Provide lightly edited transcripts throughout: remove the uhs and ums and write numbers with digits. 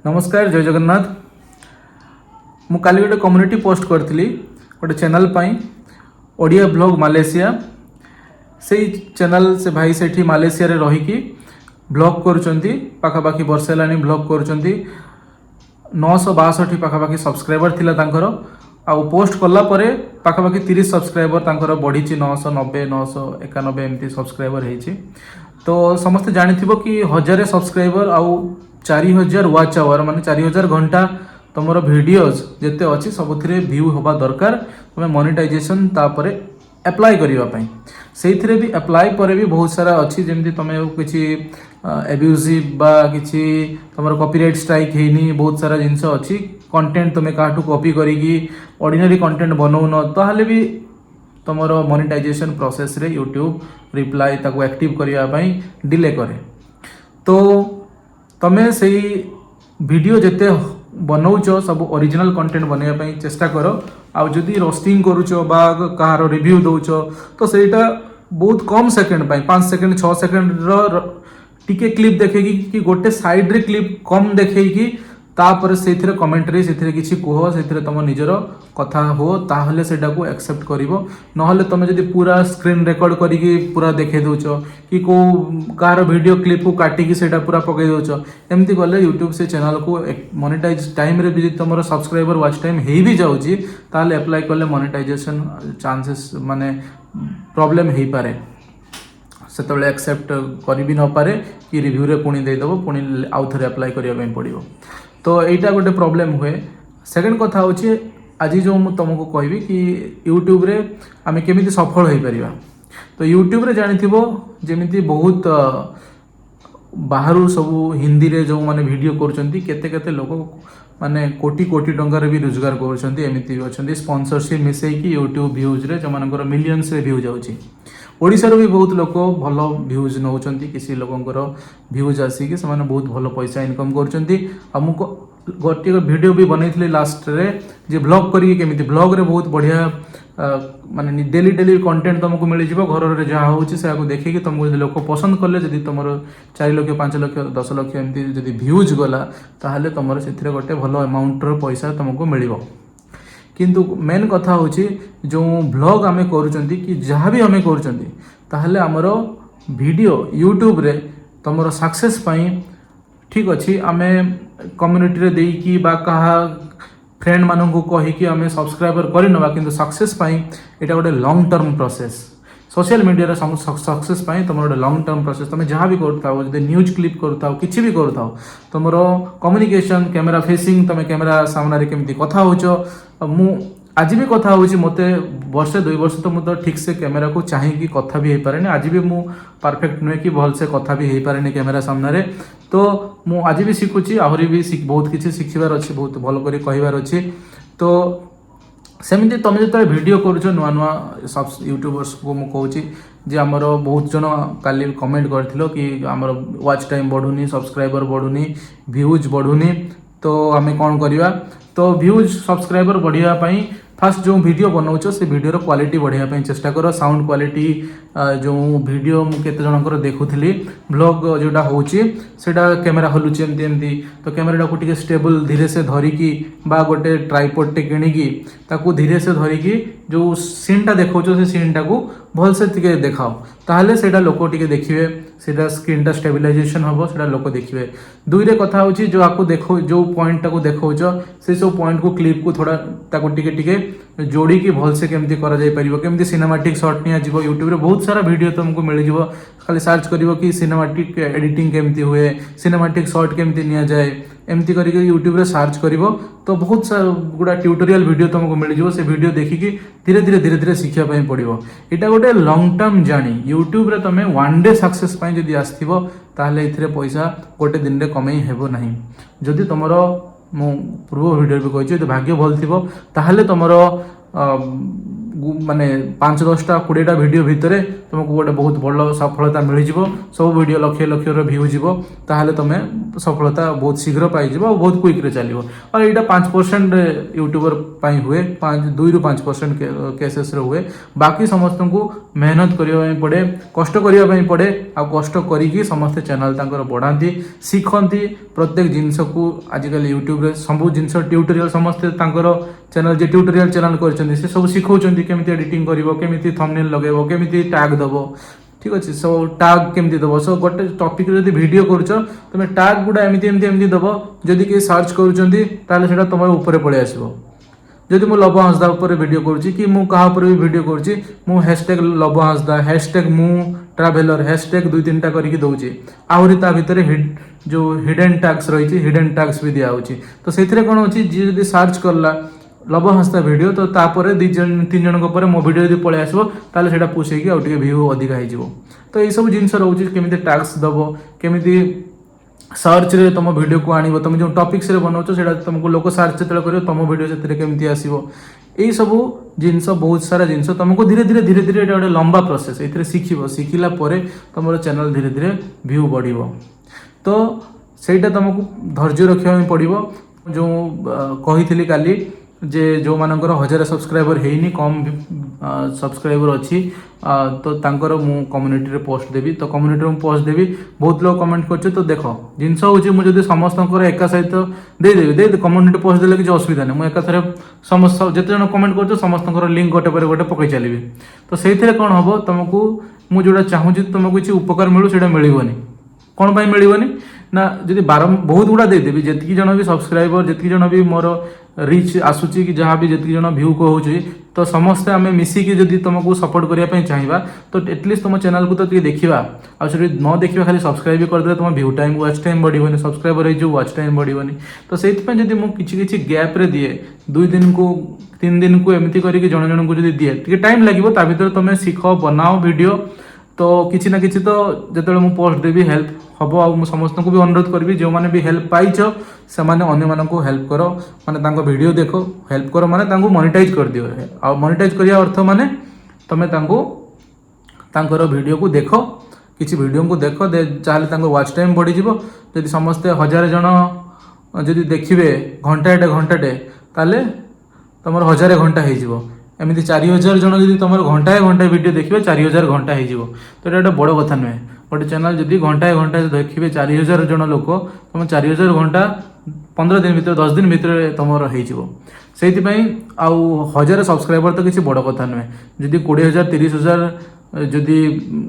नमस्कार जय जगन्नाथ। मु काली गोटे कम्युनिटी पोस्ट करथिली गोटे चैनल पाई ओडिया ब्लॉग मालेशिया से चैनल से भाई सेठी मालेशिया रे रही ब्लॉग करुचंती पाखापाखी वर्षे लानी ब्लॉग करुचंती 962 पाखापाखी सब्सक्राइबर थिला तांकर आउ पोस्ट कला परे पाखापाखी 30 सब्सक्राइबर तांकर बढ़ी 990 991 एमती सब्सक्राइबर हेची। तो समस्त जानिथिबो कि 1000 सब्सक्राइबर आउ 4000 वॉच आवर माने 4000 घंटा तुमर वीडियोस जेते अछि सबथिरे व्यू होबा दरकार तुमे मोनेटाइजेशन तापरे अप्लाई करिवा पई सेइथिरे भी अप्लाई परे भी बहुत सारा अछि जेमति तुमे किछि एब्यूजिव बा किछि तुमर कॉपीराइट स्ट्राइक हेनी बहुत सारा जिंस अछि कंटेंट तुमे काटू कॉपी करिकी ऑर्डिनरी कंटेंट बनौन ताहले भी तुमर मोनेटाइजेशन प्रोसेस रे यूट्यूब रिप्लाई ताको एक्टिव करिवा पई डिले करे। तो तमे से वीडियो जेते बनाऊच सब ओरिजिनल कंटेंट बनैया पई चेष्टा करो। आ जदि रोस्टिंग करूच बा कहार रिव्यू दउच तो सेटा बहुत कम सेकंड पई 5 सेकंड 6 सेकंड रो टिके क्लिप देखेगी कि गोटे साइड रे क्लिप कम देखेगी तापर सेथिरे कमेंटरी सेथिरे किछि कोह सेथिरे तुम निजरो कथा हो ताहले सेटा को एक्सेप्ट करिवो नहले तुम जदि पूरा स्क्रीन रिकॉर्ड करिकी पूरा देखे दउच कि को कार वीडियो क्लिप को काटी की सेटा पूरा पके दउच एमती गले यूट्यूब से चैनल को मोनेटाइज टाइम रे भी तुमरो सब्सक्राइबर वॉच टाइम हेई भी जाउची ताहले अप्लाई करले मोनेटाइजेशन चांसेस माने प्रॉब्लम हेई पारे सेतबेले एक्सेप्ट करि भी न पारे कि रिव्यू रे पुणी दे देबो पुणी आउ थरे अप्लाई करिया पई पड़िबो। तो एटा गोटे प्रॉब्लम हुए। सेकंड कथा होची आज जो मु तुमको कहबी कि यूट्यूब रे आमे केमिति सफल होई परिबा। तो यूट्यूब रे जानिथिबो जेमिति बहुत बाहरु सब हिंदी रे जो माने वीडियो करचंती केते केते लोक माने कोटी कोटी टंकार भी रोजगार करचंती एमिति अछंती स्पॉन्सरशिप मिसई कि यूट्यूब व्यूज रे जमानकर मिलियंस रे व्यू जाउची। ओडिसा रो भी बहुत लोक भलो व्यूज नउचंती किसी लोकंकर व्यूज आसी कि समान बहुत भलो पैसा इनकम करचंती। हमको गोटे वीडियो भी बनैथिले लास्ट रे जे ब्लॉग करी केमिति ब्लॉग रे बहुत बढ़िया माने डेली डेली कंटेंट तुमको मिल जिवो घर रे जहा होची से आको देखि कि तुमको जदि लोक पसंद करले जदि तुमरो 4 लाख 5 लाख 10 लाख एमति जदि व्यूज गला ताहले तुमरो सेथिरे गोटे भलो अमाउंट रो पैसा तुमको मिलिवो। किंतु मेन कथा होची जो ब्लॉग आमे करूचंती कि जहाँ भी आमे करूचंती ताहले हमरो वीडियो यूट्यूब रे तुमरो सक्सेस पाई ठीक अछि आमे कम्युनिटी रे देई कि बा कहा फ्रेंड मानन को कहि कि आमे सब्सक्राइबर करि नबा किंतु सक्सेस पाई एटा गोटे long term process social media रे सक्सेस पाई तुमरो गोटे लॉन्ग टर्म प्रोसेस तुम जहाँ भी करताओ जदि न्यूज क्लिप करताओ किछि भी करताओ तुमरो कम्युनिकेशन कैमरा फेसिंग तुम कैमरा सामने रे केमती कथा होचो मु आज भी कथा होची मते वर्षे 2 वर्ष तो मु तो ठीक से कैमरा को चाहे कि कथा भी हे पारेनी आज भी मु परफेक्ट नुहे कि भल से कथा भी हे पारेनी कैमरा सामने रे। तो मु आज भी सिखुची आहरी भी बहुत किछि सिखिबार अछि बहुत भलो करी कहिबार अछि। तो सेमिति तुम जो वीडियो करूछ नुआ नुआ सब यूट्यूबर्स को मु कहूची जे हमर बहुत जन काली कमेंट करथिलो कि हमर वॉच टाइम बढ़ुनी सब्सक्राइबर बढ़ुनी व्यूज बढ़ुनी तो आमे कोन करिवा। तो व्यूज सब्सक्राइबर बढ़िया पाई फास्ट जो वीडियो बनाऊच से वीडियो क्वालिटी बढ़िया पाई चेष्टा करो साउंड क्वालिटी जो वीडियो मु केते जनकर देखुथली ब्लॉग जोटा होची सेटा कैमरा हलुची एमती एमती तो कैमरा को टिके स्टेबल धीरे से धरिकी बा गोटे ट्राइपॉड टे किनिकी ताकू धीरे से धरिकी जो सीन टा देखौचो से सीन टा को भल से टिके देखाओ ताहले सेटा लोक टिके देखिबे सेटा स्क्रीन टा स्टेबलाइजेशन हबो सेटा लोक देखिबे। दुई रे कथा होची जो आपको देखो जो पॉइंट टा को देखौचो से सब पॉइंट को क्लिप को थोड़ा ताको टिके टिके जोड़ी की भल से केमती करा जाय परिबो केमती सिनेमैटिक शॉट निया जीवो यूट्यूब रे बहुत सारा वीडियो तुमको मिल जीवो खाली सर्च करिवो कि सिनेमैटिक एडिटिंग केमती हुए सिनेमैटिक शॉट केमती निया जाय एमती करिके यूट्यूब रे सर्च करिवो तो बहुत सारा गुडा ट्यूटोरियल वीडियो तुमको मिल जीवो से वीडियो देखिकी धीरे धीरे सिखिया पई पड़िवो। एटा गोटे लॉन्ग टर्म जर्नी यूट्यूब रे तमे वन डे सक्सेस पई जदी आस्थिवो ताहले इथरे पैसा गोटे दिन रे कमई हेबो नाही। जदी तमरो मु पूर्व वीडियो भी कहिछि भाग्य भल थिबो ताहले तमरो माने 5-10टा 20टा वीडियो भितर तुमको गोटे बहुत बड़ सफलता मिल जाव सब वीडियो लक्ष लक्ष भ्यू जीव ताहले तुम सफलता बहुत शीघ्र पाई और बहुत क्विक रे चलो और यहाँ 5% यूट्यूबर हुए 2-5% केसेस हुए बाकी समस्त को मेहनत करने पड़े कष्ट करने पड़े आ कष्ट करी समस्ते चैनल तांकर बढ़ाती शिखती प्रत्येक जिनस को आजिकल यूट्यूब रे सब जिनस ट्यूटोरियल समस्ते तांकर चैनल जे ट्यूटोरियल चैनल कर सब शिखौଛନ୍ତି केमिति एडिटिंग करिवो केमिति थंबनेल लगेबो केमिति टैग दबो ठीक अच्छे सब टैग केमिति दबो सब गोटे टॉपिक जदी वीडियो करूछ तुम टैग गुडा एमिति एमिति एमिति दबो जदी के सर्च करूछंती ताले सेटा तमर ऊपर पळे आसीबो जदि मु लव हंसदा ऊपर वीडियो करूची कि मु कहा ऊपर भी वीडियो करूची मु हैशटैग लव हंसदा हैशटैग मु ट्रैवलर हैशटैग 2-3टा करके दउची आहुरी ता भितर जो हिडन टैग्स रही हिडन टैग्स भी दिया होची तो सेथिरे कोन होची जे जदी सर्च करला लव हंसता वीडियो तो तापर 2-3 जन पर मो वीडियो यदि पळे आसबो ताले सेटा पुश हेकी आउटे व्यू अधिक हो जिवो तो ये सब जिनस रोची केमिति टैग्स दबो केमिति सर्च रे तुम वीडियो को आनिबो तुम जो टॉपिक्स रे बनाउछो सेटा तुमको लोक सर्च जतले करियो तुम वीडियो सेतरे केमिति आसीबो एई सब जिनस बहुत सारा जिनस तुमको धीरे धीरे धीरे धीरे गोटे लंबा प्रोसेस एथिरे शिखिबो शिखिला परे तुमर चैनल धीरे धीरे व्यू बढ़िबो तो सेटा तुमको धैर्य रखिया पड़िबो जो कहिथिली काली जे जो मानकर 1000 सब्सक्राइबर हेनी कम सब्सक्राइबर अच्छी तो तांकर मु कम्युनिटी रे पोस्ट देवी तो कम्युनिटी रे पोस्ट देवी बहुत लोग कमेंट करछे तो देखो जिनस होची मु जदी समस्त एका सहित दे देवी दे कम्युनिटी पोस्ट देले कि असुविधा नहीं मु एका थरे समस्त जते जन कमेंट करछो समस्त लिंक गोटे पर गोटे पकई चलीबी तो सेइथिरे कोन हबो तुमको मु जोडा चाहूची तुमको किछि उपकार मिलु सेटा मिलिबोनी कोन पई मिलिबोनी ना जदि बहुत गुड़ा देदेवी जी जन भी सब्सक्राइबर जी जन भी मोर रिच आसूची कि जहाँ भी जी जन भ्यू को होची तो समस्ते आम मिसिकी जदि तुमको सपोर्ट करने चाहिए तो एटलिस्ट तुम चैनल को तो देखा आ न देखा खाली सब्सक्राइब करदे तुम भ्यू टाइम वाच टाइम बढ़ोनी सब्सक्राइबर हो वाच टाइम बढ़ोनी तो से मुझे गैप रे दिए 2 दिन को 3 दिन को एमती करके जन जन को जब दिए टे टाइम लगे ता भर तुम शिख बनाओ वीडियो तो किसी ना किसी तो जो मुझे पोस्ट देवी हेल्प हम आ समस्त को भी अनुरोध करी जो मैंने भी हेल्प पाइच से अन्य मान हेल्प कर माने वीडियो देखो हेल्प कर माने मोनेटाइज कर दियो आ मोनेटाइज करिया अर्थ माने तमे तांको वीडियो को देखो किसी वीडियो को देखो चाहे वाच टाइम बढ़ी जीवो जदि समस्ते 1000 जन जदि देखिए घंटाटे ताले तुम 1000 घंटा हो एमती 4000 जन जब तुम घंटाए वीडियो देखिए 4000 घंटा हो तो ये बड़ कथा नुहे गोटे चैनल जब घंटाए देखिए 4000 जन लोक तुम 4000 घंटा 15 दिन भर 10 दिन भर तुम हो से 1000 सब्सक्राइबर तो किसी बड़ कथा नुहे जदि 20,000 30,000 जदि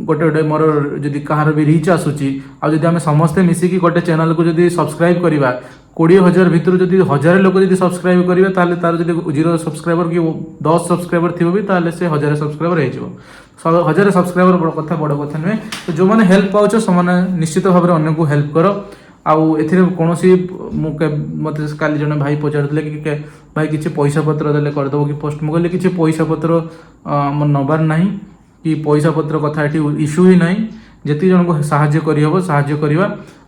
गोटे गोटे मोर जदि कहार भी रिच आसूची आदि आम समस्ते मिसिकी गोटे चैनल को जदि सब्सक्राइब करवा 20,000 भितर जदि 1000 लोक जदि सब्सक्राइब करेंगे ताले तार जदि 0 सब्सक्राइबर कि 10 सब्सक्राइबर थी भी ताले से 1000 सब्सक्राइबर हो 1000 सब्सक्राइबर बड़ कथा नुहे तो जो मैंने हेल्प पाओ से निश्चित भाव में अन्य को हेल्प कर आउ एथिरे कोनोसी मत काली जने भाई पचारले कि भाई किसी पैसा पत्र देले कर दबो कि पोस्ट मुगले किसी पैसा पत्र मन नबार नाही कि पैसा पत्र कथा एठी इशू ही नाही जति जन को सहाय्य करी हबो सहाय्य करबा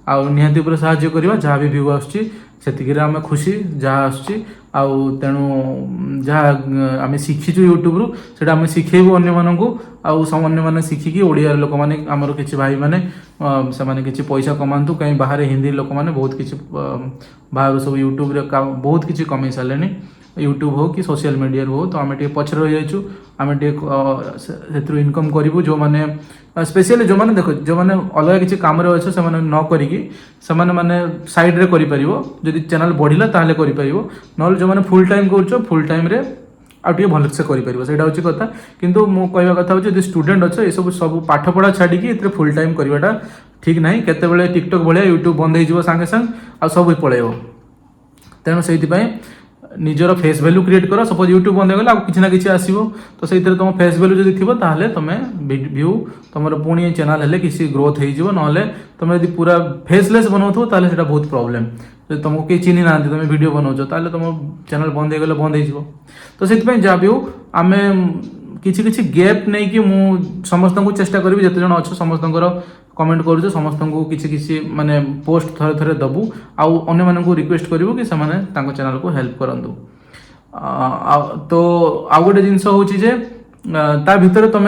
आ निहाती पर सहाय्य करबा जहाँ भी व्यू आछी सेतिकिरे आमे खुशी जहाँ आछी आउ तेणु जहाँ आमे शिखिचु यूट्यूब रु सेटा आमे शिखेबो अन्य मानकू आउ अन्य माने शिखिकी ओडिया लोक माने हमर किछि भाई माने से माने किछि पैसा कमांतु कहीं बाहर हिंदी लोक माने बहुत किछि बाहर सब यूट्यूब रे बहुत किछि कमाई सालेनी यूट्यूब हो कि सोशल मीडिया हो तो आम टे पछर रही जाइछु आम टे से इनकम करूँ जो मैंने स्पेशली जो मैंने देखो जो मैंने अलग किसी कम अच्छे से न करिकी से माने साइड रे करि परिबो जदि चैनल बढ़िला ताहले करि परिबो नल जो मैंने फुल टाइम करछो फुल टाइम रे आउटे भल से करि परिबो सेटा होची कथा किंतु मो कहबा कथा होची जदि स्टूडेंट अच्छे ये सब पाठ पढ़ा छाड़ी की एते फुल टाइम करवाटा ठीक नाही केते बेले टिकटॉक भलिया यूट्यूब बंद हो सांगे सांग आ सब पळेबो तेणु से निजर फेस वैल्यू क्रिएट कर सपोज यूट्यूब बंद होगा किसी ना किसी आसो तो से तुम फेस वैल्यू जब थी ताहले तुम व्यू तुम पुणी चैनल हेल्ले किसी ग्रोथ हो ना तुम यदि पूरा फेसलेस बनाओ ताहले सेटा बहुत प्रॉब्लम तुमको किए चिन्ह ना तुम वीडियो बनाओ ताहले तुम चैनल बंद हो गले बंद हो तो से जहाँ भी हो आम किसी किसी गैप नहीं कि मु समस्त को चेष्टा करी जिते जन अच्छे समस्त कमेंट करूँ समस्त को किसी किसी माने पोस्ट थरे थरे दबू आउ अन्य मानक रिक्वेस्ट करूँ कि से चैनल को हेल्प करूँ तो आउ गोटे जिनस हूँ जे ता भितर तुम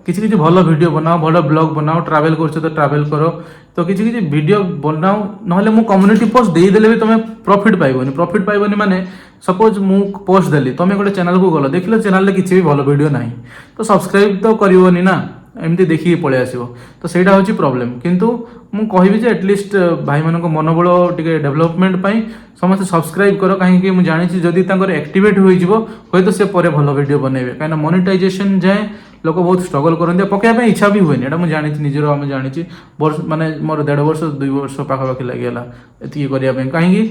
किसी किसी भल वीडियो बनाओ भल ब्लॉग बनाओ ट्रैवल कर तो ट्रैवल करो तो किसी किसी वीडियो बनाओ नहले मु कम्युनिटी पोस्ट देदेले भी तुम प्रॉफिट पाइबनी माने सपोज मु पोस्ट देली तुम गोटे चैनल को गल देख चैनल किसी भी भल वीडियो ना तो सब्सक्राइब तो करनी ना एमती देखिए पलि आसो तो सहीटा हूँ प्रॉब्लम किंतु मु कहि जे एटलिस्ट भाई मान मनोबल टिके डेवलपमेंट पाई समस्त सब्सक्राइब कर कहीं मुझे जानी जदि एक्टिवेट हो तो से पर भल वीडियो बनइबे कहीं मोनेटाइजेशन जाए लोक बहुत स्ट्रगल करते पकड़ा इच्छा भी हुए एटा मुझे जानी निजर आम जानी वर्ष माने मोर 1.5 वर्ष 2 वर्ष पाखापाखि लगिगला एति करने कहीं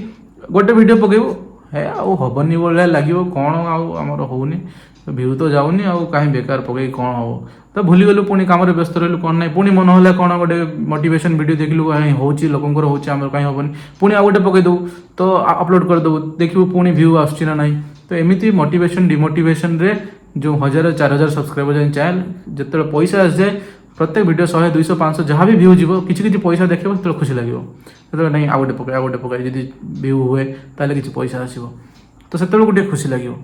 गोटे वीडियो पकेबू हे आबनी भाया लगे कौन आमर होनी भ्यू तो जाऊनी कहीं बेकार पकई कौन हम तो भूलीगलु पुणी कम व्यस्त रही कौन ना पुणी मन है कौन गोटे मोटिवेशन वीडियो देखलु कहीं लोकंर होमर कहीं हेनी पुणी आ गोटे पकईदेव तो अपलोड करदेव देखू पुणी भ्यू आसुच्छी ना ना तो एमती मोटिवेशन डिमोटिवेशन रे जो 1000-4000 सब्सक्राइबर जाए चैनल जिते पैसा आस जाए प्रत्येक वीडियो 100-200-500 जहाँ भी भ्यू जीव किसी पैसा देखे तो खुशी लगे तो नहीं आ गोटे पकाए जब भ्यू हुए ताले किसी पैसा आसो तो से गोटे खुशी लगे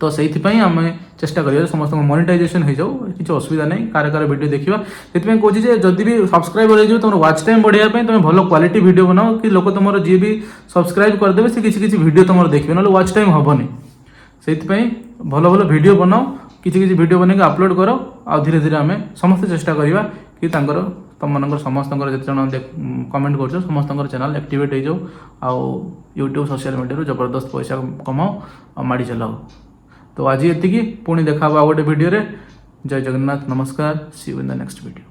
तो से आम चेष्टा करिए समस्त मोनेटाइजेशन हो जाऊ किसी असुविधा नहीं कार वीडियो देखा से कहूँ जब भी सब्सक्राइबर हो तुम वाच टाइम बढ़ाई तुम भल क्वालिटी वीडियो बनाओ कि लोक तुम जी भी सब्सक्राइब करदे से किसी वीडियो तुम देखिए ना वाच टाइम हेनी से भल भल वीडियो बनाओ किसी वीडियो बनके अपलोड करो आ धीरे धीरे आम समस्त चेष्टा करवा कि तुम मान समस्त जिते कमेंट कर समस्त चैनल एक्टिवेट हो जाओ यूट्यूब सोशल मीडिया जबरदस्त पैसा कमाओ और माड़ी चलाओ तो आज ये पुणी देखा गोटे वीडियो रे जय जगन्नाथ नमस्कार see you in the next video.